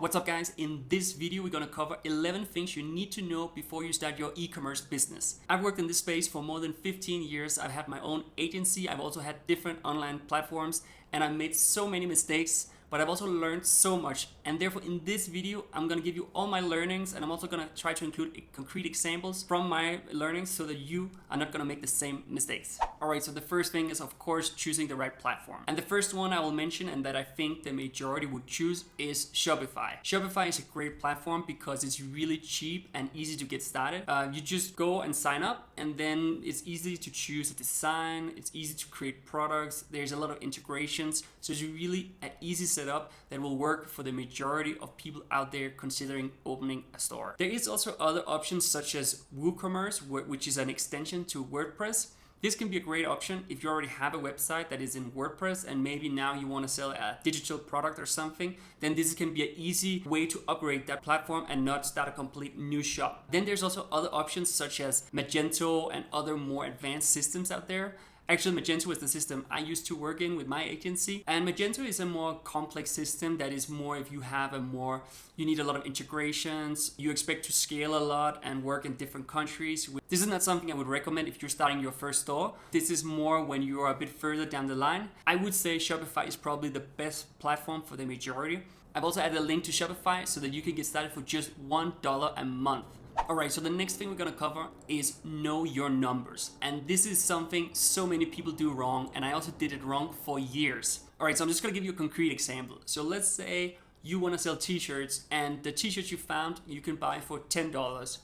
What's up guys? In this video we're gonna cover 11 things you need to know before you start your e-commerce business. I've worked in this space for more than 15 years. I've had my own agency. I've also had different online platforms and I've made so many mistakes, but I've also learned so much. And therefore in this video, I'm gonna give you all my learnings and I'm also gonna try to include concrete examples from my learnings so that you are not gonna make the same mistakes. All right, so the first thing is of course choosing the right platform. And the first one I will mention and that I think the majority would choose is Shopify. Shopify is a great platform because it's really cheap and easy to get started. You just go and sign up and then it's easy to choose a design, it's easy to create products, there's a lot of integrations. So it's really an easy setup that will work for the majority of people out there considering opening a store. There is also other options such as WooCommerce, which is an extension to WordPress. This can be a great option if you already have a website that is in WordPress and maybe now you want to sell a digital product or something, then this can be an easy way to upgrade that platform and not start a complete new shop. Then there's also other options such as Magento and other more advanced systems out there. Actually, Magento is the system I used to work in with my agency. And Magento is a more complex system that is more if you have you need a lot of integrations, you expect to scale a lot and work in different countries. This is not something I would recommend if you're starting your first store. This is more when you are a bit further down the line. I would say Shopify is probably the best platform for the majority. I've also added a link to Shopify so that you can get started for just $1 a month. Alright, so the next thing we're gonna cover is know your numbers. And this is something so many people do wrong, and I also did it wrong for years. Alright, so I'm just gonna give you a concrete example. So let's say you wanna sell t-shirts, and the t-shirts you found you can buy for $10.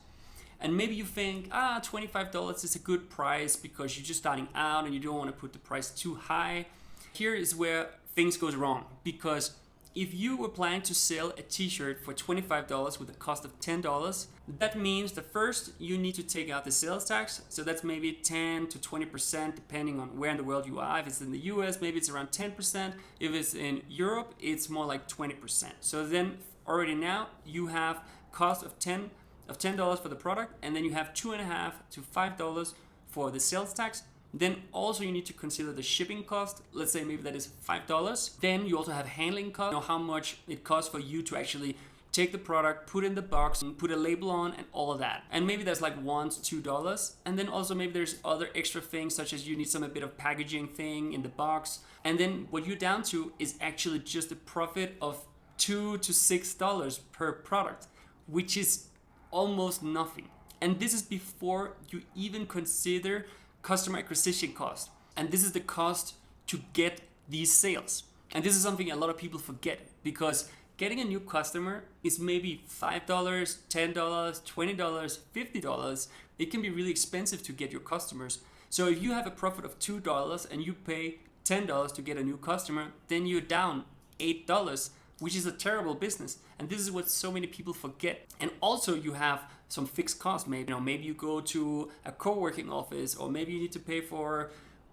And maybe you think, $25 is a good price because you're just starting out and you don't wanna put the price too high. Here is where things goes wrong, because if you were planning to sell a t-shirt for $25 with a cost of $10, that means that first you need to take out the sales tax. So that's maybe 10 to 20% depending on where in the world you are. If it's in the US, maybe it's around 10%. If it's in Europe, it's more like 20%. So then already now you have cost of $10 for the product, and then you have $2.50 to $5 for the sales tax. Then also you need to consider the shipping cost. Let's say maybe that is $5. Then you also have handling cost, how much it costs for you to actually take the product, put it in the box, and put a label on and all of that. And maybe that's like $1 to $2. And then also maybe there's other extra things such as you need a bit of packaging thing in the box. And then what you're down to is actually just a profit of $2 to $6 per product, which is almost nothing. And this is before you even consider customer acquisition cost. And this is the cost to get these sales. And this is something a lot of people forget, because getting a new customer is maybe $5, $10, $20, $50. It can be really expensive to get your customers. So if you have a profit of $2 and you pay $10 to get a new customer, then you're down $8, which is a terrible business. And this is what so many people forget. And also you have some fixed costs. Maybe you go to a co-working office, or maybe you need to pay for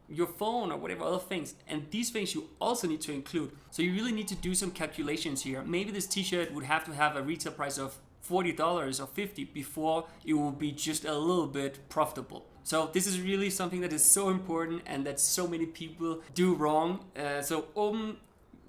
your phone or whatever other things. And these things you also need to include. So you really need to do some calculations here. Maybe this t-shirt would have to have a retail price of $40 or $50 before it will be just a little bit profitable. So this is really something that is so important and that so many people do wrong. So open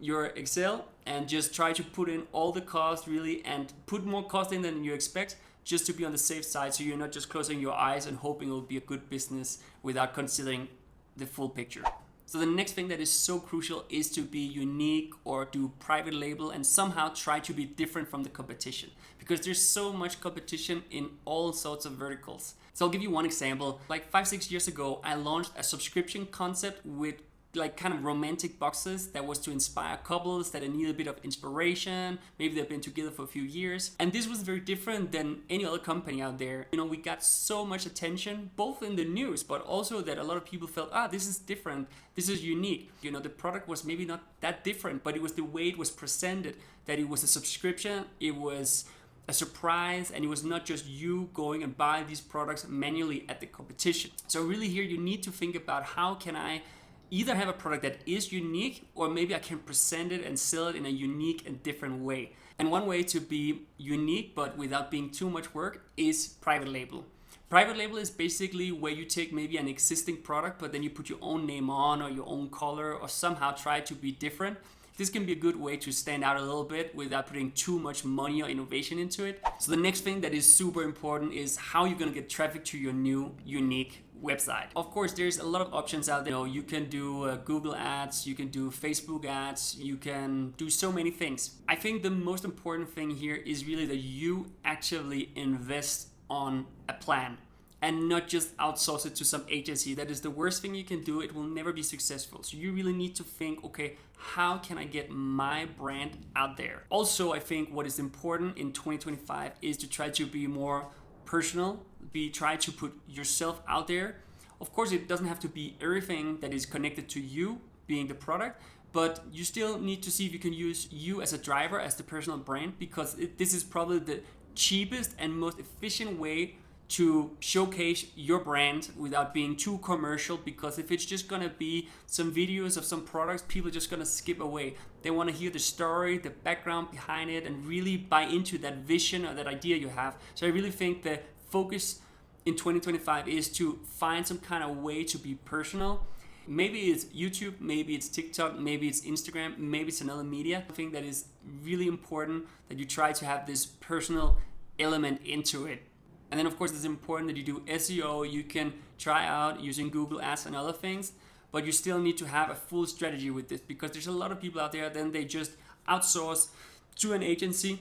your Excel and just try to put in all the cost really, and put more cost in than you expect, just to be on the safe side, so you're not just closing your eyes and hoping it will be a good business without considering the full picture. So the next thing that is so crucial is to be unique or do private label and somehow try to be different from the competition, because there's so much competition in all sorts of verticals. So I'll give you one example. Like 5-6 years ago, I launched a subscription concept with like kind of romantic boxes that was to inspire couples that need a bit of inspiration. Maybe they've been together for a few years. And this was very different than any other company out there. We got so much attention, both in the news, but also that a lot of people felt, this is different, this is unique. The product was maybe not that different, but it was the way it was presented, that it was a subscription, it was a surprise, and it was not just you going and buying these products manually at the competition. So really here you need to think about, how can I either have a product that is unique, or maybe I can present it and sell it in a unique and different way. And one way to be unique but without being too much work is private label. Private label is basically where you take maybe an existing product, but then you put your own name on or your own color or somehow try to be different. This can be a good way to stand out a little bit without putting too much money or innovation into it. So the next thing that is super important is how you're gonna get traffic to your new unique website. Of course, there's a lot of options out there. You can do Google ads, you can do Facebook ads, you can do so many things. I think the most important thing here is really that you actually invest on a plan and not just outsource it to some agency. That is the worst thing you can do. It will never be successful. So you really need to think, okay, how can I get my brand out there? Also, I think what is important in 2025 is to try to be more personal, try to put yourself out there. Of course, it doesn't have to be everything that is connected to you being the product, but you still need to see if you can use you as a driver, as the personal brand, because this is probably the cheapest and most efficient way to showcase your brand without being too commercial. Because if it's just gonna be some videos of some products, people are just gonna skip away. They want to hear the story, the background behind it, and really buy into that vision or that idea you have. So I really think the focus in 2025 is to find some kind of way to be personal. Maybe it's YouTube, maybe it's TikTok, maybe it's Instagram, maybe it's another media. I think that is really important that you try to have this personal element into it. And then of course it's important that you do SEO. You can try out using Google Ads and other things, but you still need to have a full strategy with this, because there's a lot of people out there, then they just outsource to an agency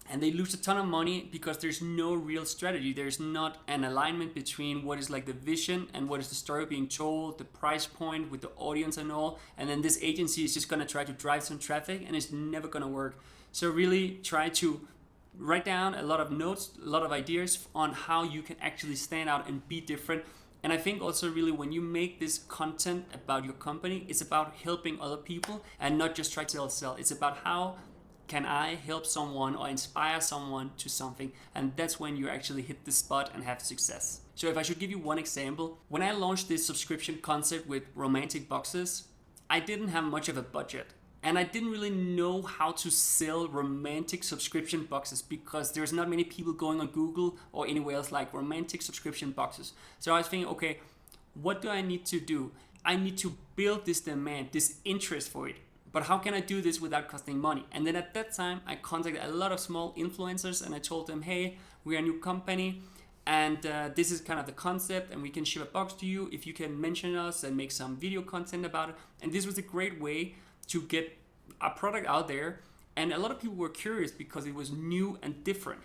and they lose a ton of money because there's no real strategy. There's not an alignment between what is like the vision and what is the story being told, the price point with the audience and all. And then this agency is just gonna try to drive some traffic and it's never gonna work. So really try to write down a lot of notes, a lot of ideas on how you can actually stand out and be different. And I think also really when you make this content about your company, it's about helping other people and not just try to sell. It's about how can I help someone or inspire someone to something? And that's when you actually hit the spot and have success. So if I should give you one example, when I launched this subscription concept with romantic boxes, I didn't have much of a budget. And I didn't really know how to sell romantic subscription boxes because there's not many people going on Google or anywhere else like romantic subscription boxes. So I was thinking, okay, what do I need to do? I need to build this demand, this interest for it. But how can I do this without costing money? And then at that time, I contacted a lot of small influencers and I told them, hey, we're a new company and this is kind of the concept and we can ship a box to you if you can mention us and make some video content about it. And this was a great way to get a product out there, and a lot of people were curious because it was new and different.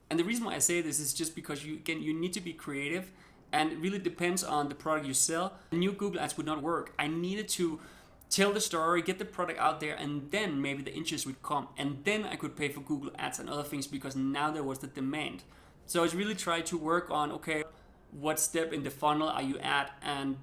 And the reason why I say this is just because you need to be creative, and it really depends on the product you sell. New Google ads would not work. I needed to tell the story, get the product out there, and then maybe the interest would come, and then I could pay for Google ads and other things because now there was the demand. So I really tried to work on, okay, what step in the funnel are you at, and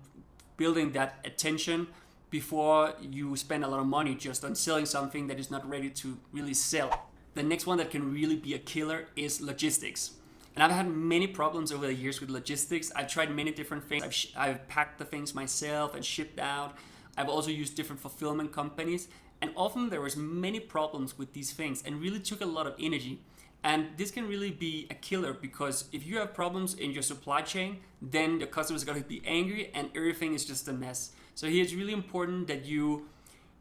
building that attention before you spend a lot of money just on selling something that is not ready to really sell. The next one that can really be a killer is logistics. And I've had many problems over the years with logistics. I've tried many different things. I've packed the things myself and shipped out. I've also used different fulfillment companies. And often there was many problems with these things and really took a lot of energy. And this can really be a killer because if you have problems in your supply chain, then the customers are going to be angry and everything is just a mess. So here it's really important that you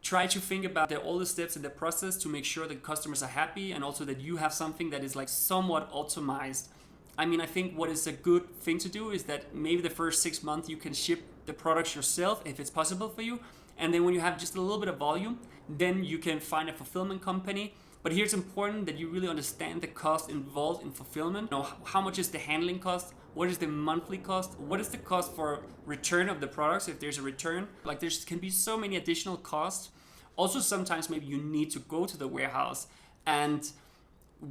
try to think about all the steps in the process to make sure that customers are happy and also that you have something that is like somewhat optimized. I mean, I think what is a good thing to do is that maybe the first 6 months you can ship the products yourself if it's possible for you. And then when you have just a little bit of volume, then you can find a fulfillment company. But here it's important that you really understand the cost involved in fulfillment. You know, how much is the handling cost? What is the monthly cost? What is the cost for return of the products if there's a return? Like there can be so many additional costs. Also, sometimes maybe you need to go to the warehouse. And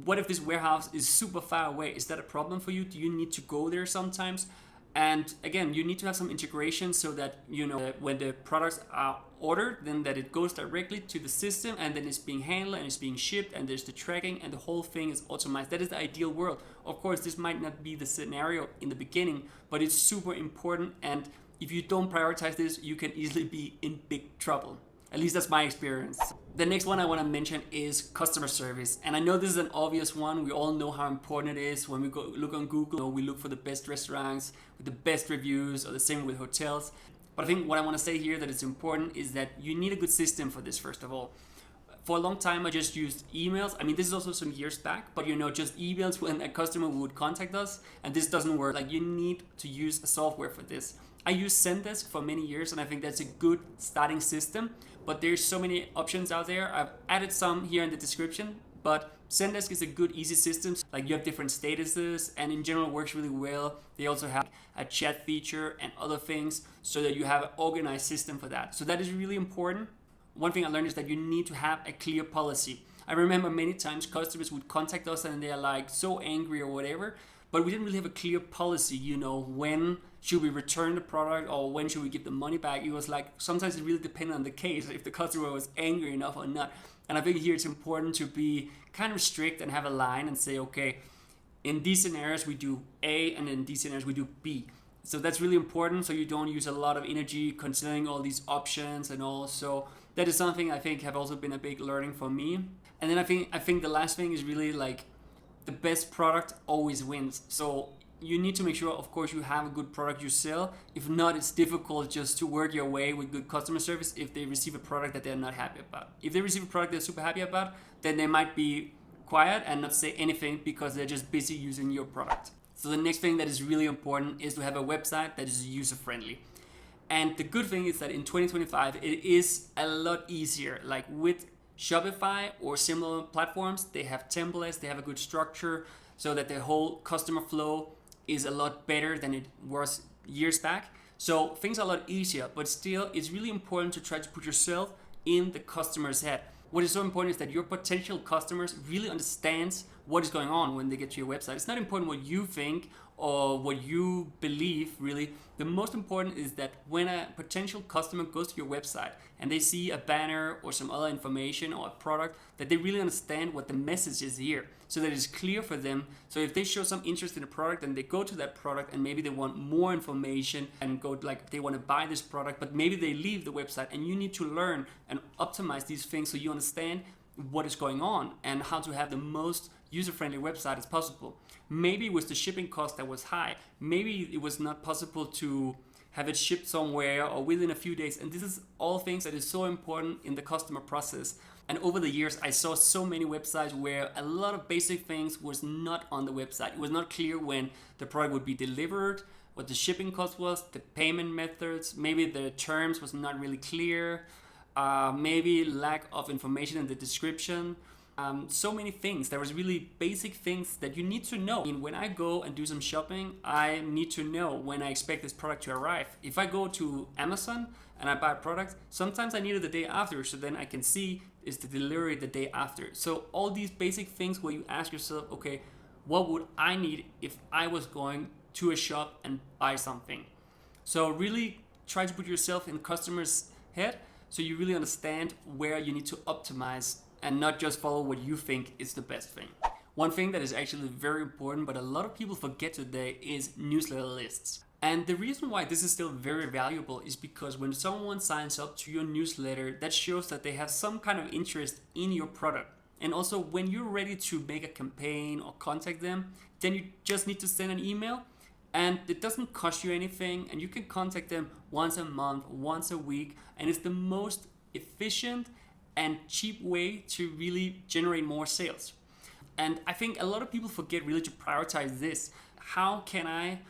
what if this warehouse is super far away? Is that a problem for you? Do you need to go there sometimes? And again, you need to have some integration so that, you know, when the products are ordered, then that it goes directly to the system and then it's being handled and it's being shipped and there's the tracking and the whole thing is automated. That is the ideal world. Of course, this might not be the scenario in the beginning, but it's super important. And if you don't prioritize this, you can easily be in big trouble. At least that's my experience. The next one I want to mention is customer service. And I know this is an obvious one. We all know how important it is. When we go look on Google, we look for the best restaurants with the best reviews, or the same with hotels. But I think what I want to say here that it's important is that you need a good system for this, first of all. For a long time, I just used emails. I mean, this is also some years back, but just emails when a customer would contact us, and this doesn't work. Like, you need to use a software for this. I used Zendesk for many years, and I think that's a good starting system, but there's so many options out there. I've added some here in the description, but Zendesk is a good, easy system. Like, you have different statuses, and in general works really well. They also have a chat feature and other things so that you have an organized system for that. So that is really important. One thing I learned is that you need to have a clear policy. I remember many times customers would contact us and they're like so angry or whatever, but we didn't really have a clear policy, when should we return the product or when should we give the money back. It was like, sometimes it really depended on the case, if the customer was angry enough or not. And I think here it's important to be kind of strict and have a line and say, okay, in these scenarios we do A, and in these scenarios we do B. So that's really important, so you don't use a lot of energy considering all these options and all. So that is something I think have also been a big learning for me. And then I think the last thing is really like, the best product always wins. So you need to make sure, of course, you have a good product you sell. If not, it's difficult just to work your way with good customer service if they receive a product that they're not happy about. If they receive a product they're super happy about, then they might be quiet and not say anything because they're just busy using your product. So the next thing that is really important is to have a website that is user-friendly. And the good thing is that in 2025, it is a lot easier. Like with Shopify or similar platforms, they have templates, they have a good structure so that the whole customer flow is a lot better than it was years back. So things are a lot easier, but still it's really important to try to put yourself in the customer's head. What is so important is that your potential customers really understands what is going on when they get to your website. It's not important what you think or what you believe, really. The most important is that when a potential customer goes to your website and they see a banner or some other information or a product, that they really understand what the message is here, so that it's clear for them. So if they show some interest in a product and they go to that product and maybe they want more information and go like they want to buy this product, but maybe they leave the website, and you need to learn and optimize these things so you understand what is going on and how to have the most user-friendly website as possible. Maybe it was the shipping cost that was high. Maybe it was not possible to have it shipped somewhere or within a few days. And this is all things that is so important in the customer process. And over the years, I saw so many websites where a lot of basic things was not on the website. It was not clear when the product would be delivered, what the shipping cost was, the payment methods, maybe the terms was not really clear, maybe lack of information in the description. So many things. There was really basic things that you need to know. I mean, when I go and do some shopping, I need to know when I expect this product to arrive. If I go to Amazon and I buy a product, sometimes I need it the day after, so then I can see is the delivery the day after. So all these basic things where you ask yourself, okay, what would I need if I was going to a shop and buy something? So really try to put yourself in the customer's head so you really understand where you need to optimize and not just follow what you think is the best thing. One thing that is actually very important, but a lot of people forget today, is newsletter lists. And the reason why this is still very valuable is because when someone signs up to your newsletter, that shows that they have some kind of interest in your product. And also when you're ready to make a campaign or contact them, then you just need to send an email, and it doesn't cost you anything, and you can contact them once a month, once a week, and it's the most efficient and cheap way to really generate more sales. And I think a lot of people forget really to prioritize this. How can I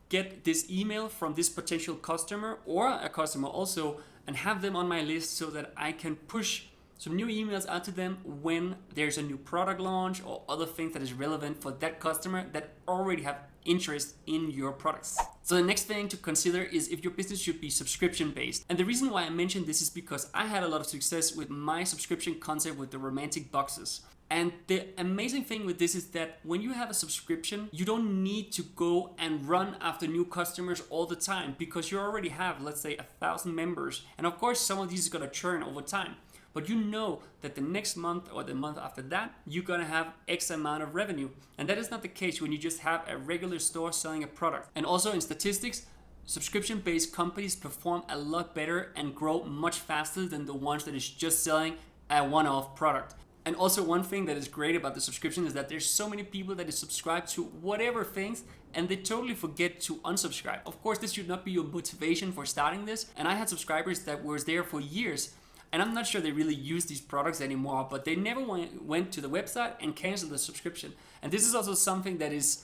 get this email from this potential customer or a customer also and have them on my list so that I can push some new emails out to them when there's a new product launch or other things that is relevant for that customer that already have interest in your products. So the next thing to consider is if your business should be subscription based. And the reason why I mentioned this is because I had a lot of success with my subscription concept with the romantic boxes. And the amazing thing with this is that when you have a subscription, you don't need to go and run after new customers all the time because you already have, let's say, 1,000 members. And of course, some of these are gonna churn over time. But you know that the next month or the month after that, you're gonna have X amount of revenue. And that is not the case when you just have a regular store selling a product. And also in statistics, subscription-based companies perform a lot better and grow much faster than the ones that is just selling a one-off product. And also one thing that is great about the subscription is that there's so many people that is subscribed to whatever things and they totally forget to unsubscribe. Of course, this should not be your motivation for starting this. And I had subscribers that were there for years and I'm not sure they really use these products anymore, but they never went to the website and canceled the subscription. And this is also something that is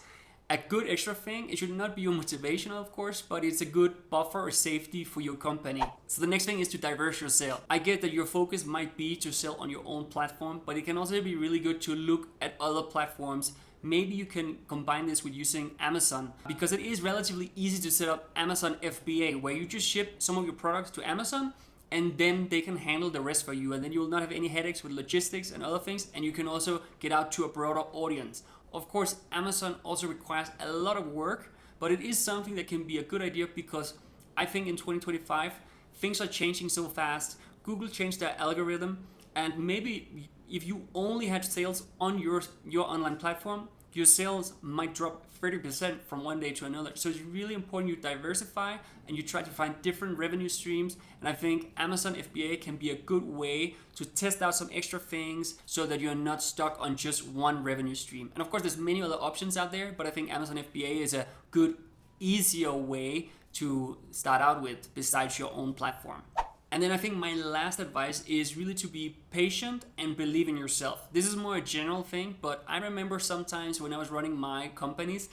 a good extra thing. It should not be your motivational, of course, but it's a good buffer or safety for your company. So the next thing is to diverse your sale. I get that your focus might be to sell on your own platform, but it can also be really good to look at other platforms. Maybe you can combine this with using Amazon, because it is relatively easy to set up Amazon FBA, where you just ship some of your products to Amazon and then they can handle the rest for you, and then you will not have any headaches with logistics and other things, and you can also get out to a broader audience. Of course, Amazon also requires a lot of work, but it is something that can be a good idea, because I think in 2025 things are changing so fast. Google changed their algorithm, and maybe if you only had sales on your online platform, your sales might drop 30% from one day to another. So it's really important you diversify and you try to find different revenue streams. And I think Amazon FBA can be a good way to test out some extra things so that you're not stuck on just one revenue stream. And of course, there's many other options out there, but I think Amazon FBA is a good, easier way to start out with besides your own platform. And then I think my last advice is really to be patient and believe in yourself. This is more a general thing, but I remember sometimes when I was running my companies,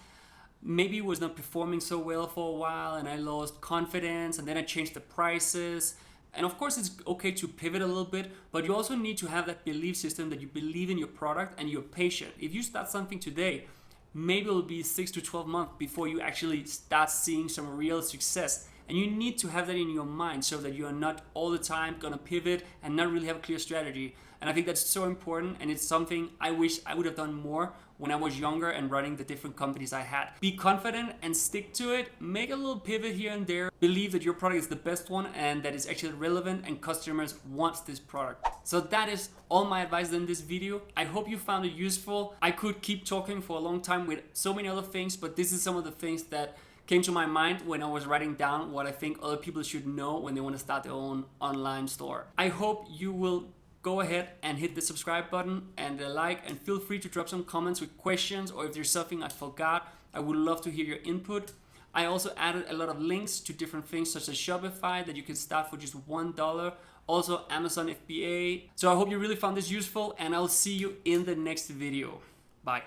maybe it was not performing so well for a while and I lost confidence, and then I changed the prices. And of course it's okay to pivot a little bit, but you also need to have that belief system that you believe in your product and you're patient. If you start something today, maybe it'll be 6 to 12 months before you actually start seeing some real success. And you need to have that in your mind so that you are not all the time gonna pivot and not really have a clear strategy. And I think that's so important, and it's something I wish I would have done more when I was younger and running the different companies I had. Be confident and stick to it. Make a little pivot here and there. Believe that your product is the best one and that it's actually relevant and customers want this product. So that is all my advice in this video. I hope you found it useful. I could keep talking for a long time with so many other things, but this is some of the things that came to my mind when I was writing down what I think other people should know when they want to start their own online store. I hope you will go ahead and hit the subscribe button and the like, and feel free to drop some comments with questions, or if there's something I forgot, I would love to hear your input. I also added a lot of links to different things such as Shopify that you can start for just $1. Also Amazon FBA. So I hope you really found this useful, and I'll see you in the next video. Bye.